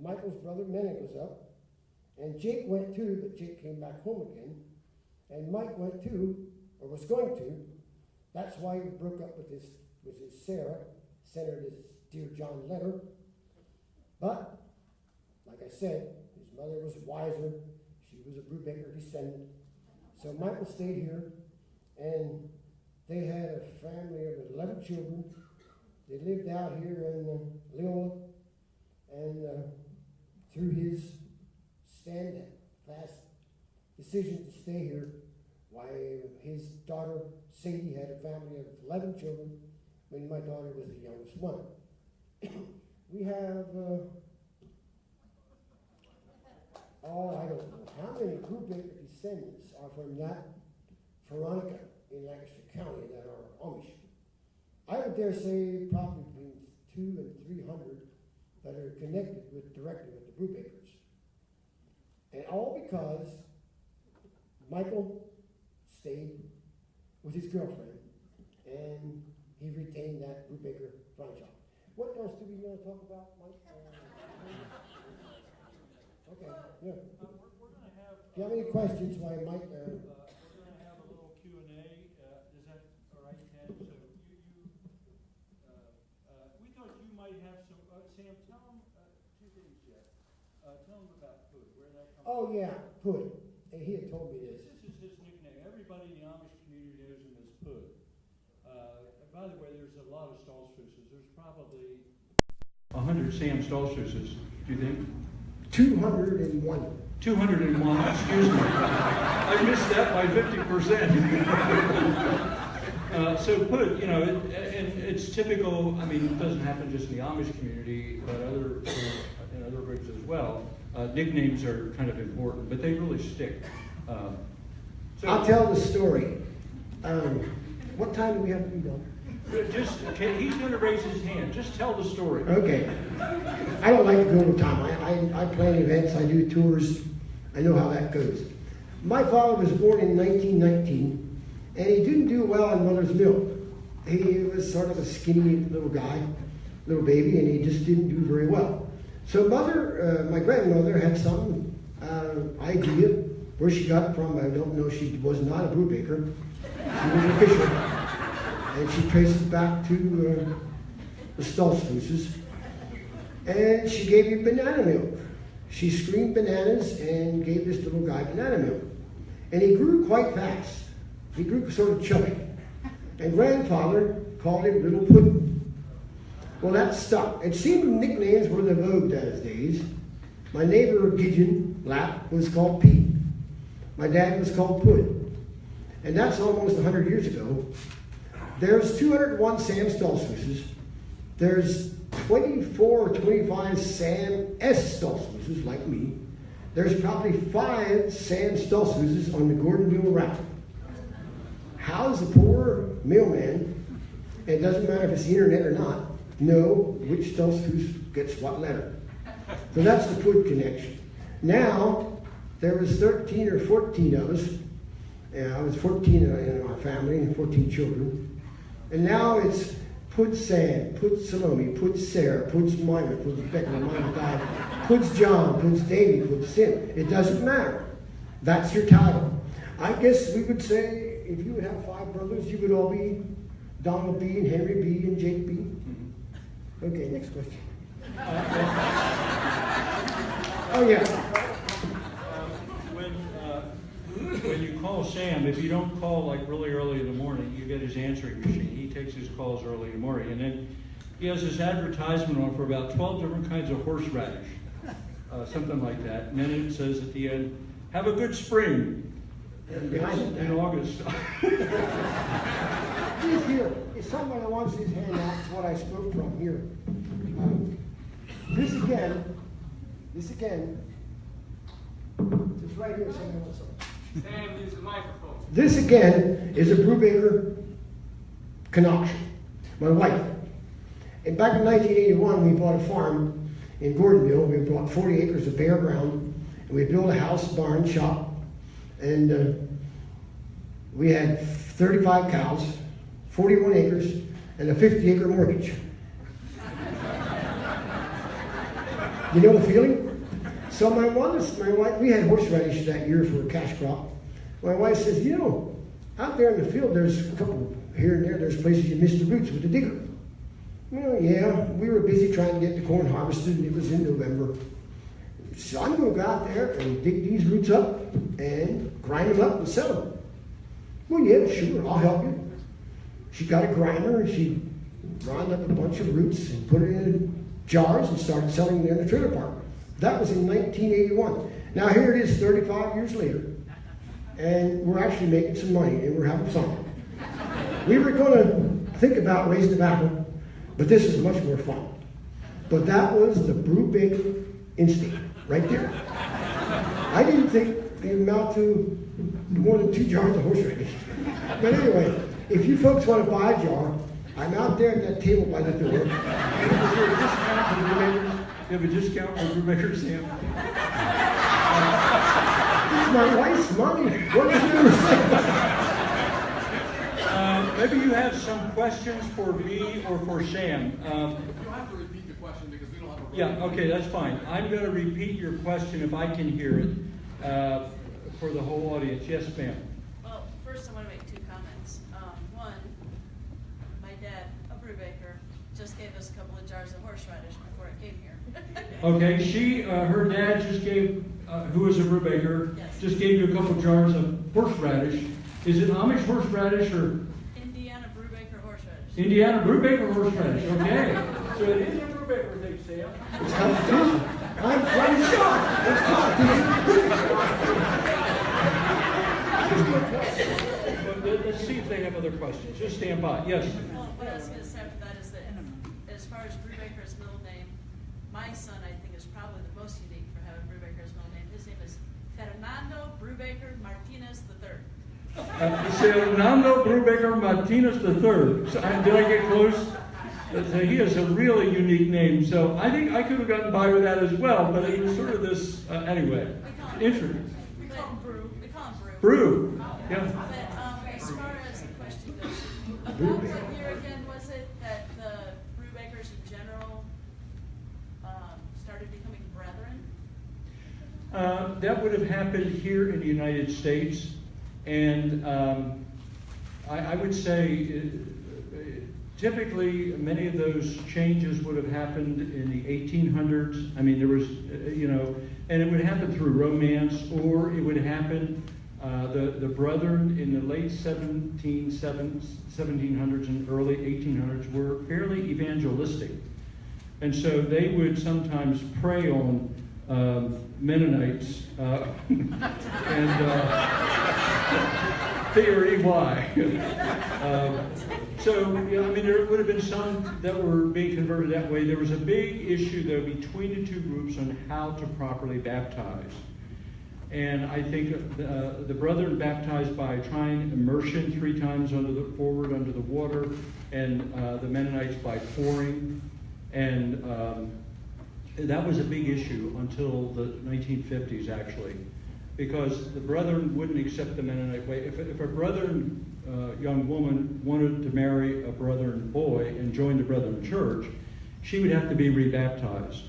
Michael's brother Mena, was up, and Jake went too, but Jake came back home again. And Mike went too, or was going to. That's why he broke up with his Sarah, sent her this Dear John letter. But, like I said, his mother was wiser. She was a Brubaker descendant. So Michael stayed here, and they had a family of 11 children. They lived out here in Leola, and through his fast decision to stay here, why his daughter Sadie had a family of 11 children, when my daughter was the youngest one. We have, I don't know how many Brubaker descendants are from that Veronica in Lancaster County that are Amish. I would dare say probably between 200 and 300 that are connected directly with the Brubakers. And all because Michael stayed with his girlfriend, and he retained that Brubaker franchise. What else do we want to talk about, Mike? Okay, yeah. We're going to have. If you have any questions, why Mike? We're going to have a little Q&A. Is that all right, Ted? So we thought you might have some. Sam, tell them 2 things yet. Tell them about Pud. Where that comes from. Oh yeah, Pud. And he had told me this. This is his nickname. Everybody in the Amish community knows him as Pud. By the way, there's a lot of Stoltzfuses. There's probably 100 Sam Stoltzfuses, do you think? 201. 201, excuse me. I missed that by 50%. So Pud, you know, and it's typical, I mean, it doesn't happen just in the Amish community, but in other groups as well. Nicknames are kind of important, but they really stick. So I'll tell the story. What time do we have to be done? He's going to raise his hand. Just tell the story. Okay. I don't like to go over time. I plan events. I do tours. I know how that goes. My father was born in 1919, and he didn't do well on mother's milk. He was sort of a skinny little guy, little baby, and he just didn't do very well. So my grandmother had some idea where she got it from. I don't know. She was not a Brubaker. She was a fisher. And she traces back to the Stoltzfuses. And she gave him banana milk. She screamed bananas and gave this little guy banana milk. And he grew quite fast. He grew sort of chubby. And grandfather called him Little Puddin'. Well, that stuck. It seemed nicknames were the vogue those days. My neighbor Gideon Lapp was called Pete. My dad was called Pud. And that's almost 100 years ago. There's 201 Sam Stoltzfuses. There's 24 or 25 Sam S. Stoltzfuses, like me. There's probably 5 Sam Stoltzfuses on the Gordonville route. How's the poor mailman, and it doesn't matter if it's the internet or not, know which Stoltzfus gets what letter? So that's the Pud connection. Now, there was 13 or 14 of us. I was 14 in our family and 14 children. And now it's puts Sam, puts Salome, puts Sarah, puts Myra, puts Becca, Myra died, puts John, puts Davey, puts Sim. It doesn't matter. That's your title. I guess we would say if you would have 5 brothers, you would all be Donald B. and Henry B. and Jake B. Okay, next question. Oh, yeah. When you call Sam, if you don't call like really early in the morning, you get his answering machine. He takes his calls early in the morning. And then he has this advertisement on for about 12 different kinds of horseradish, something like that. And then it says at the end, have a good spring. And behind In August. He's here. If somebody wants his hand out, it's what I spoke from here. This again, just right here, somebody wants something. Sam, use the microphone. This again is a Brubaker concoction, my wife. And back in 1981, we bought a farm in Gordonville. We bought 40 acres of bare ground, and we built a house, barn, shop, and we had 35 cows, 41 acres, and a 50-acre mortgage. You know the feeling? So my wife, we had horseradish that year for a cash crop. My wife says, you know, out there in the field, there's a couple here and there, there's places you miss the roots with the digger. Well, yeah, we were busy trying to get the corn harvested, and it was in November. So I'm going to go out there and dig these roots up and grind them up and sell them. Well, yeah, sure, I'll help you. She got a grinder, and she ground up a bunch of roots and put it in jars and started selling them in the trailer park. That was in 1981. Now here it is 35 years later, and we're actually making some money, and we're having fun. We were going to think about raising tobacco, but this is much more fun. But that was the Brubaker instinct right there. I didn't think they amount to more than 2 jars of horseradish. But anyway, if you folks want to buy a jar, I'm out there at that table by the door. You have a discount for Brubakers, Sam? It's my wife's money. What are you going to say? Maybe you have some questions for me or for Sam. You'll have to repeat the question because we don't have a Yeah, okay, that's fine. I'm going to repeat your question if I can hear it for the whole audience. Yes, ma'am. Well, first I want to make 2 comments. One, my dad, a Brubaker, just gave us a couple of jars of horseradish before it came here. Okay, her dad just gave, who is a Brubaker, Yes. just gave you a couple jars of horseradish. Is it Amish horseradish or Indiana Brubaker horseradish. Indiana Brubaker horseradish? Okay, so it is a Brubaker thing, Sam. It's competition. I'm shocked. It's competition. But let's see if they have other questions. Just stand by. Yes. Well, what I was going to say after that is that as far as Brubaker's middle name, my son, I think, is probably the most unique for having Brubaker's middle name. His name is Fernando Brubaker Martinez III. Fernando Brubaker Martinez III. So, did I get close? So he has a really unique name. So I think I could have gotten by with that as well, but it was sort of this, anyway. Interesting. We call him Brew. We call him Brew. Brew. Yeah. But as far as the question goes, about what year again was it that the Brubakers in general started becoming brethren? That would have happened here in the United States. And I would say typically many of those changes would have happened in the 1800s. I mean, there was, and it would happen through romance, or it would happen, the brethren in the late 1700s and early 1800s were fairly evangelistic. And so they would sometimes prey on Mennonites, and theory why. So, I mean, there would have been some that were being converted that way. There was a big issue, though, between the 2 groups on how to properly baptize. And I think the brethren baptized by trying immersion 3 times under the water, and the Mennonites by pouring. And that was a big issue until the 1950s, actually. because the brethren wouldn't accept the Mennonite way. If a brethren young woman wanted to marry a brethren boy and join the brethren church, she would have to be rebaptized,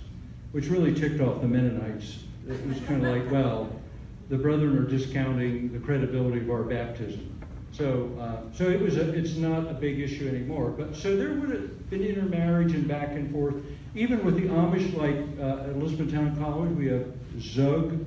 which really ticked off the Mennonites. It was kind of like, well, the brethren are discounting the credibility of our baptism. So it's not a big issue anymore. But so there would have been intermarriage and back and forth. Even with the Amish, like at Elizabethtown College, we have Zug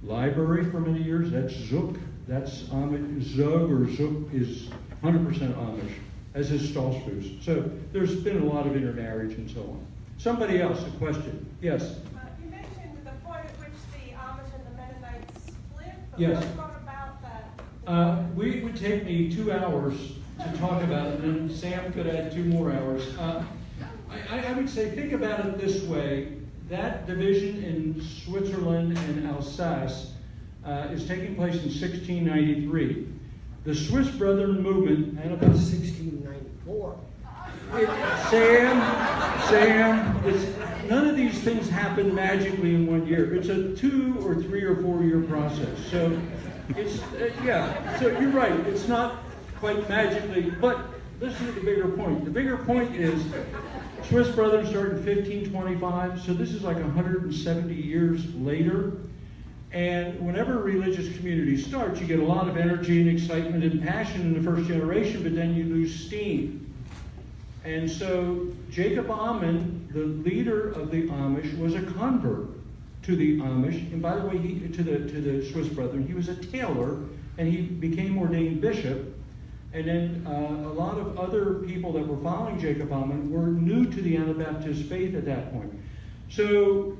Library for many years. That's Zook. That's Amish. Zug or Zook is 100% Amish, as is Stoltzfus. So there's been a lot of intermarriage and so on. Somebody else, a question? Yes? You mentioned the point at which the Amish and the Mennonites split, but Yes. what about that? It would take me 2 hours to talk about it, and Sam could add 2 more hours. I would say, think about it this way. That division in Switzerland and Alsace is taking place in 1693. The Swiss Brethren movement, and about 1694. Sam, none of these things happen magically in 1 year. It's a 2 or 3 or 4 year process. So it's so you're right. It's not quite magically, but listen to the bigger point. The bigger point is Swiss Brethren started in 1525, so this is like 170 years later. And whenever a religious community starts, you get a lot of energy and excitement and passion in the first generation, but then you lose steam. And so Jacob Ammon, the leader of the Amish, was a convert to the Amish. And by the way, to the Swiss Brethren, he was a tailor, and he became ordained bishop. And then a lot of other people that were following Jacob Ammon were new to the Anabaptist faith at that point. So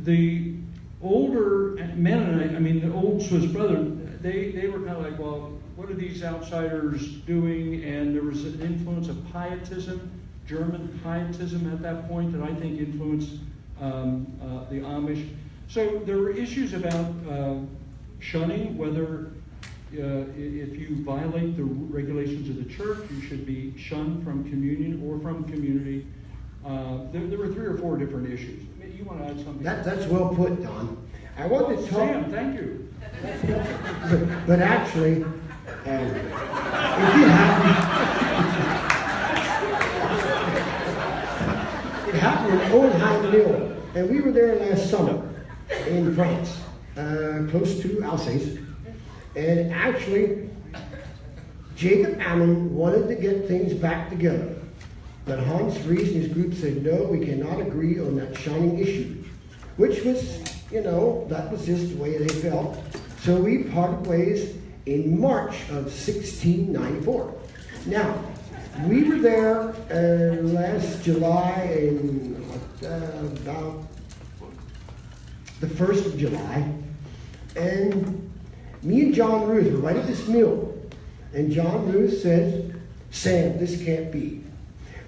the older Mennonite, the old Swiss Brethren, they were kind of like, well, what are these outsiders doing? And there was an influence of pietism, German pietism at that point, that I think influenced the Amish. So there were issues about shunning, whether if you violate the regulations of the church, you should be shunned from communion or from community. There were 3 or 4 different issues. You want to add something? That's well put, Don. I want to talk. Sam, thank you. But actually, it did happen. It happened in Oldheim Mill, and we were there last summer in France, close to Alsace. And actually, Jacob Ammon wanted to get things back together. But Hans Ries and his group said, no, we cannot agree on that shunning issue. Which was, that was just the way they felt. So we parted ways in March of 1694. Now, we were there last July, about the 1st of July. And me and John Ruth were right at this mill, and John Ruth said, Sam, this can't be.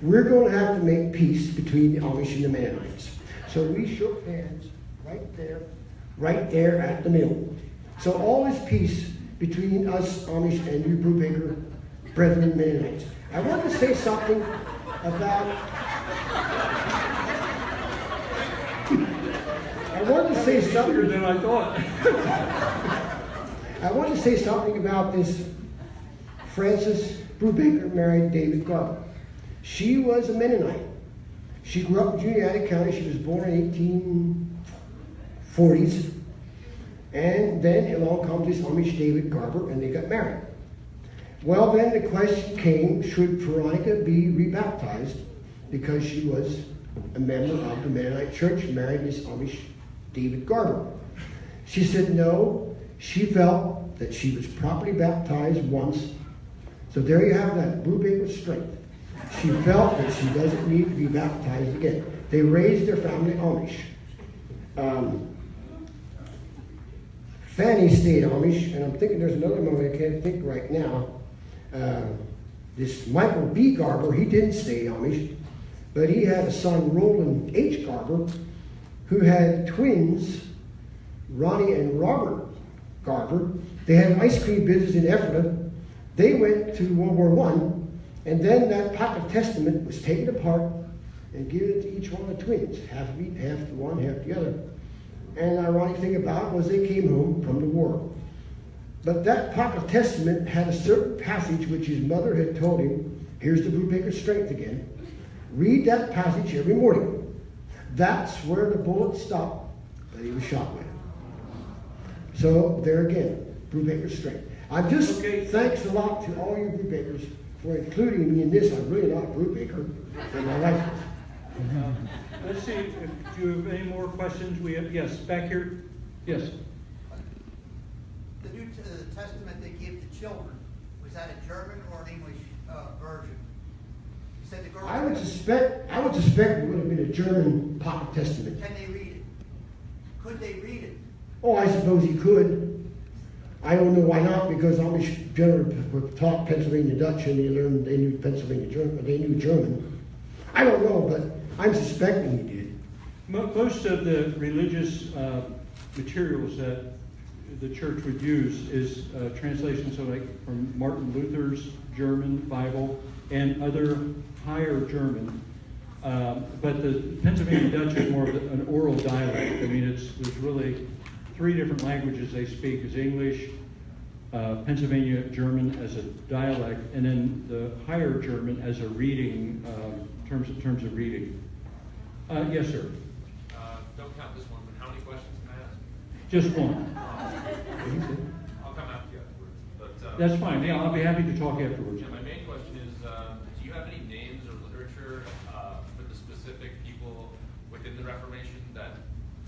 We're going to have to make peace between the Amish and the Mennonites. So we shook hands right there at the mill. So all is peace between us Amish and you Brubaker brethren Mennonites. I want to say something about Younger than I thought. I want to say something about this. Frances Brubaker married David Garber. She was a Mennonite. She grew up in Juniata County. She was born in 1840s. And then along comes this Amish David Garber, and they got married. Well, then the question came, should Veronica be rebaptized because she was a member of the Mennonite church, married this Amish David Garber? She said no. She felt that she was properly baptized once. So there you have that Brubaker strength. She felt that she doesn't need to be baptized again. They raised their family Amish. Fanny stayed Amish, and I'm thinking there's another one I can't think right now. This Michael B. Garber, he didn't stay Amish, but he had a son, Roland H. Garber, who had twins, Ronnie and Robert Garber. They had an ice cream business in Ephrata. They went to World War I, and then that pack of testament was taken apart and given to each one of the twins. Half of each, half the one, half the other. and the ironic thing about it was they came home from the war. But that pocket testament had a certain passage which his mother had told him, here's the Brubaker strength again. Read that passage every morning. That's where the bullet stopped that he was shot with. So there again, Brubaker's strength. I'm just, thanks a lot to all you Brubakers for including me in this. I'm really not a Brubaker in my life. Let's see, if you have any more questions? We have, yes, back here. Yes. The New Testament they give to children, was that a German or an English version? You said the girls. I would suspect it would have been a German pocket testament. Can they read it? Could they read it? Oh, I suppose he could. I don't know why not, because Amish generally taught Pennsylvania Dutch and they knew Pennsylvania German, they knew German. I don't know, but I'm suspecting he did. Most of the religious materials that the church would use is translations of like from Martin Luther's German Bible and other higher German. But the Pennsylvania Dutch is more of an oral dialect. I mean, there's really 3 different languages they speak: is English, Pennsylvania German as a dialect, and then the higher German as a reading terms of reading. Yes, sir. Don't count this one, but how many questions can I ask? Just one. I'll come after you afterwards. But, That's fine. Yeah, I'll be happy to talk afterwards. yeah, my main question is, do you have any names or literature for the specific people within the Reformation that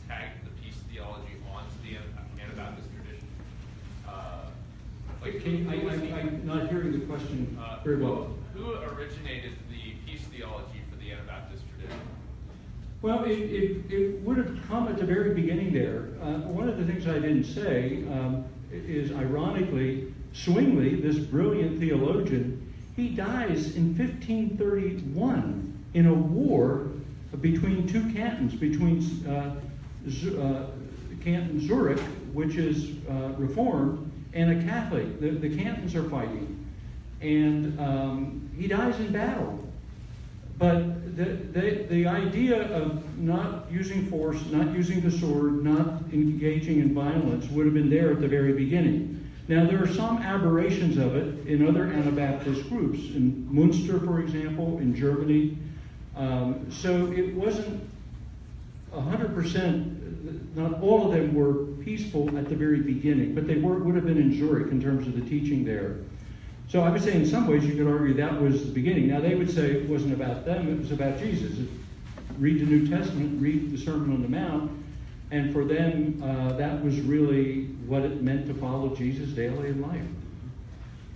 tagged the peace theology onto the Anabaptist tradition? I'm not hearing the question very well. Who originated the peace theology for the Anabaptist tradition? Well, it would have come at the very beginning there. One of the things I didn't say is, ironically, Zwingli, this brilliant theologian, he dies in 1531 in a war between 2 cantons, between Canton Zurich, which is Reformed, and a Catholic. The cantons are fighting. And he dies in battle. But the idea of not using force, not using the sword, not engaging in violence would have been there at the very beginning. Now, there are some aberrations of it in other Anabaptist groups, in Munster, for example, in Germany. So it wasn't 100%, not all of them were peaceful at the very beginning, but they would have been in Zurich in terms of the teaching there. So I would say in some ways you could argue that was the beginning. Now they would say it wasn't about them, it was about Jesus. Read the New Testament, read the Sermon on the Mount, and for them that was really what it meant to follow Jesus daily in life.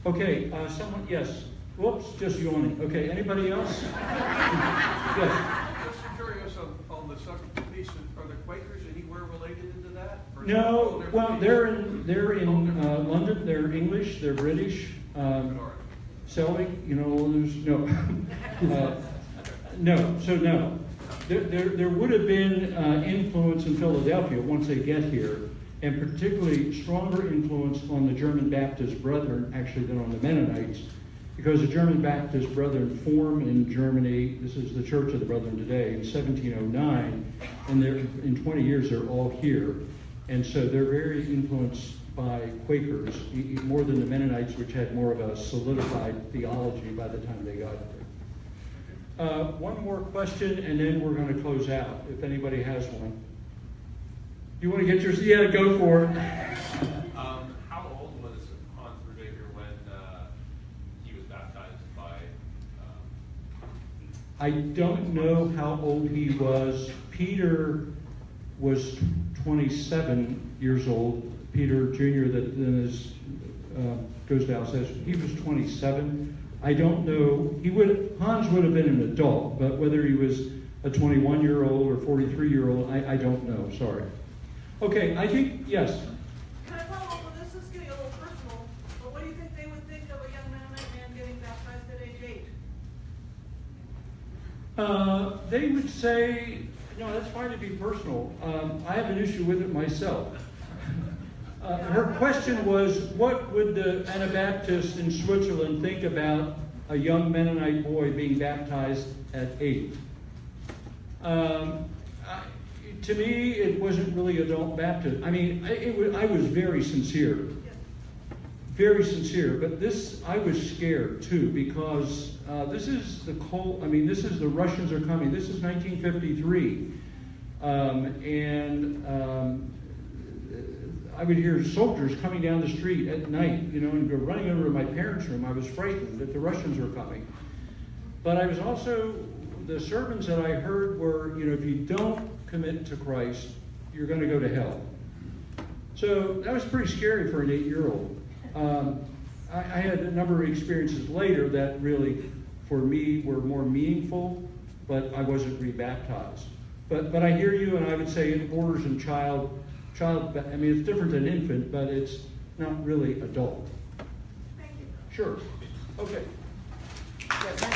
Okay, someone, yes. Whoops, just yawning. Okay, anybody else? Yes. Just curious on the subject of peace, are the Quakers anywhere related into that? No, well, they're in London, they're English, they're British. Celtic, you know, there's no. No. There would have been influence in Philadelphia once they get here, and particularly stronger influence on the German Baptist Brethren, actually, than on the Mennonites, because the German Baptist Brethren formed in Germany. This is the Church of the Brethren today, in 1709, and in 20 years they're all here, and so they're very influenced by Quakers, more than the Mennonites, which had more of a solidified theology by the time they got there. One more question, and then we're going to close out, if anybody has one. You want to get yours? Yeah, go for it. How old was Hans Brubaker when he was baptized by... I don't know how old he was. Peter was 27 years old. Peter Jr., that then goes down, says he was 27. I don't know. Hans would have been an adult, but whether he was a 21-year-old or 43-year-old, I don't know. Sorry. Okay, I think, yes. Can I follow up on this? This is getting a little personal, but what do you think they would think of a young Mennonite man getting baptized at age 8? They would say, no, that's fine to be personal. I have an issue with it myself. Her question was, what would the Anabaptists in Switzerland think about a young Mennonite boy being baptized at 8? to me, it wasn't really adult baptism. I mean, I was very sincere. Very sincere, but this, I was scared too, because this is the cold, I mean, this is the Russians are coming. This is 1953. I would hear soldiers coming down the street at night, you know, and go running over to my parents' room. I was frightened that the Russians were coming. But I was also, the sermons that I heard were, you know, if you don't commit to Christ, you're going to go to hell. So that was pretty scary for an 8-year-old. I had a number of experiences later that really, for me, were more meaningful, but I wasn't rebaptized. But I hear you, and I would say it borders in child. I mean, it's different than infant, but it's not really adult. Thank you. Sure. Okay. Yeah, thank